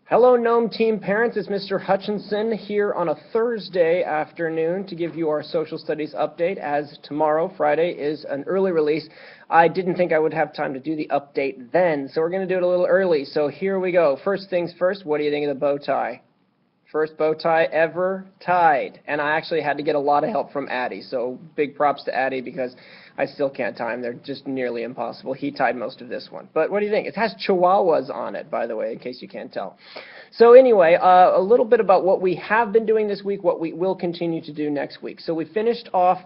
Hello, Gnome Team parents. It's Mr. Hutchinson here on a Thursday afternoon to give you our social studies update, as tomorrow, Friday, is an early release. I didn't think I would have time to do the update then, so we're going to do it a little early. So here we go. First things first, what do you think of the bow tie? First bow tie ever tied. And I actually had to get a lot of help from Addie, so big props to Addie because I still can't tie them. They're just nearly impossible. He tied most of this one. But what do you think? It has chihuahuas on it, by the way, in case you can't tell. So anyway, a little bit about what we have been doing this week, what we will continue to do next week. So we finished off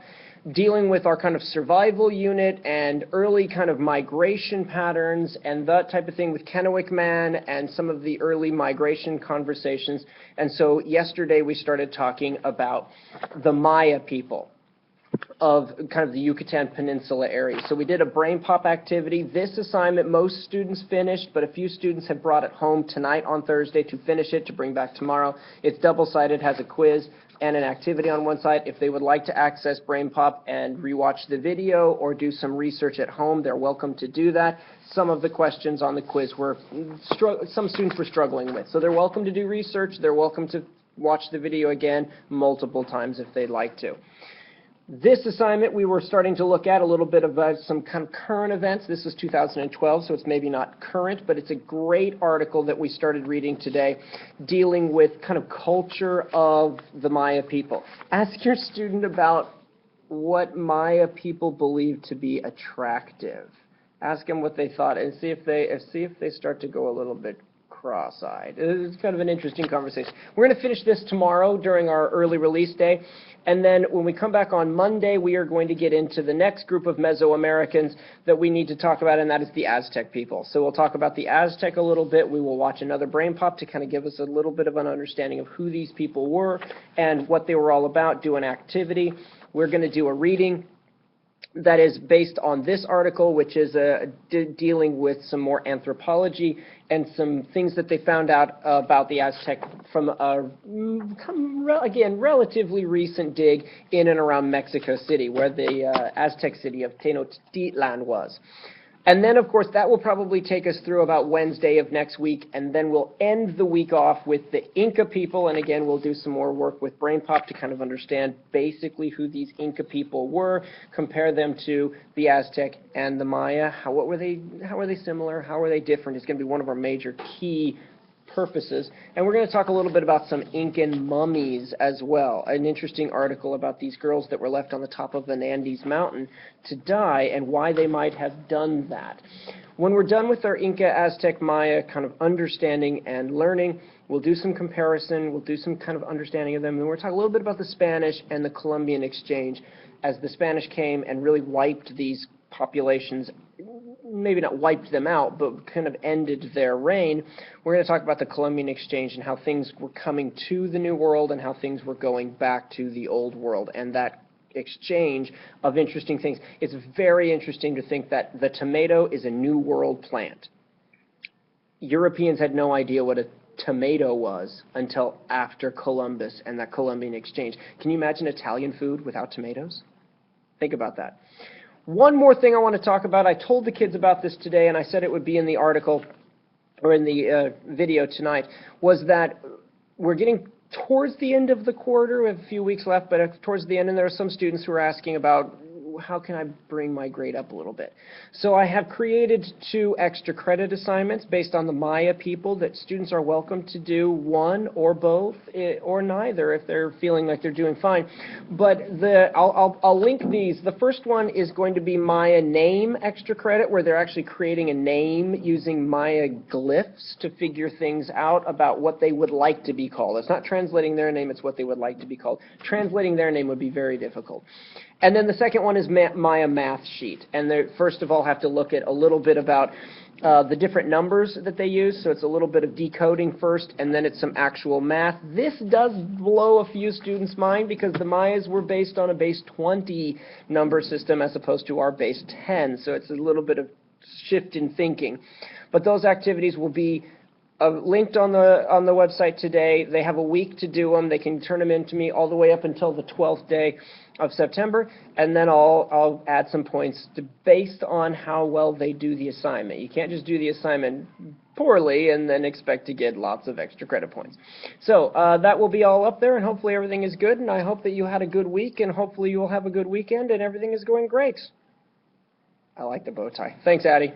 dealing with our kind of survival unit and early kind of migration patterns and that type of thing with Kennewick Man and some of the early migration conversations. And so yesterday we started talking about the Maya people of kind of the Yucatan Peninsula area. So we did a brain pop activity. This assignment most students finished, but a few students have brought it home tonight on Thursday to finish it, to bring back tomorrow. It's double-sided, has a quiz and an activity on one side. If they would like to access brain pop and rewatch the video or do some research at home, they're welcome to do that. Some of the questions on the quiz were some students were struggling with. So they're welcome to do research. They're welcome to watch the video again multiple times if they'd like to. This assignment, we were starting to look at a little bit about some kind of current events. This was 2012, so it's maybe not current, but it's a great article that we started reading today dealing with kind of culture of the Maya people. Ask your student about what Maya people believe to be attractive. Ask them what they thought and see if they start to go a little bit cross-eyed. It's kind of an interesting conversation. We're going to finish this tomorrow during our early release day, and then when we come back on Monday, we are going to get into the next group of Mesoamericans that we need to talk about, and that is the Aztec people. So we'll talk about the Aztec a little bit. We will watch another brain pop to kind of give us a little bit of an understanding of who these people were and what they were all about, do an activity. We're going to do a reading that is based on this article, which is dealing with some more anthropology and some things that they found out about the Aztec from again, relatively recent dig in and around Mexico City, where the Aztec city of Tenochtitlan was. And then, of course, that will probably take us through about Wednesday of next week, and then we'll end the week off with the Inca people, and again, we'll do some more work with Brain Pop to kind of understand basically who these Inca people were, compare them to the Aztec and the Maya. How were they similar? How are they different? It's going to be one of our major key purposes. And we're going to talk a little bit about some Incan mummies as well. An interesting article about these girls that were left on the top of an Andes mountain to die and why they might have done that. When we're done with our Inca, Aztec, Maya kind of understanding and learning, we'll do some comparison, we'll do some kind of understanding of them, and we'll talk a little bit about the Spanish and the Columbian exchange as the Spanish came and really wiped these populations, maybe not wiped them out, but kind of ended their reign. We're going to talk about the Columbian exchange and how things were coming to the New World and how things were going back to the Old World, and that exchange of interesting things. It's very interesting to think that the tomato is a New World plant. Europeans had no idea what a tomato was until after Columbus and that Columbian exchange. Can you imagine Italian food without tomatoes? Think about that. One more thing I want to talk about. I told the kids about this today, and I said it would be in the article or in the video tonight, was that we're getting towards the end of the quarter. We have a few weeks left, but towards the end, and there are some students who are asking about how can I bring my grade up a little bit. So I have created 2 extra credit assignments based on the Maya people that students are welcome to do one or both or neither if they're feeling like they're doing fine. But I'll link these. The first one is going to be Maya name extra credit, where they're actually creating a name using Maya glyphs to figure things out about what they would like to be called. It's not translating their name, it's what they would like to be called. Translating their name would be very difficult. And then the second one is Maya math sheet. And they first of all have to look at a little bit about the different numbers that they use. So it's a little bit of decoding first, and then it's some actual math. This does blow a few students' mind because the Mayas were based on a base 20 number system as opposed to our base 10. So it's a little bit of shift in thinking. But those activities will be linked on the website today. They have a week to do them. They can turn them in to me all the way up until the 12th day of September, and then I'll add some points based on how well they do the assignment. You can't just do the assignment poorly and then expect to get lots of extra credit points. So that will be all up there, and hopefully everything is good, and I hope that you had a good week, and hopefully you will have a good weekend, and everything is going great. I like the bow tie. Thanks, Addie.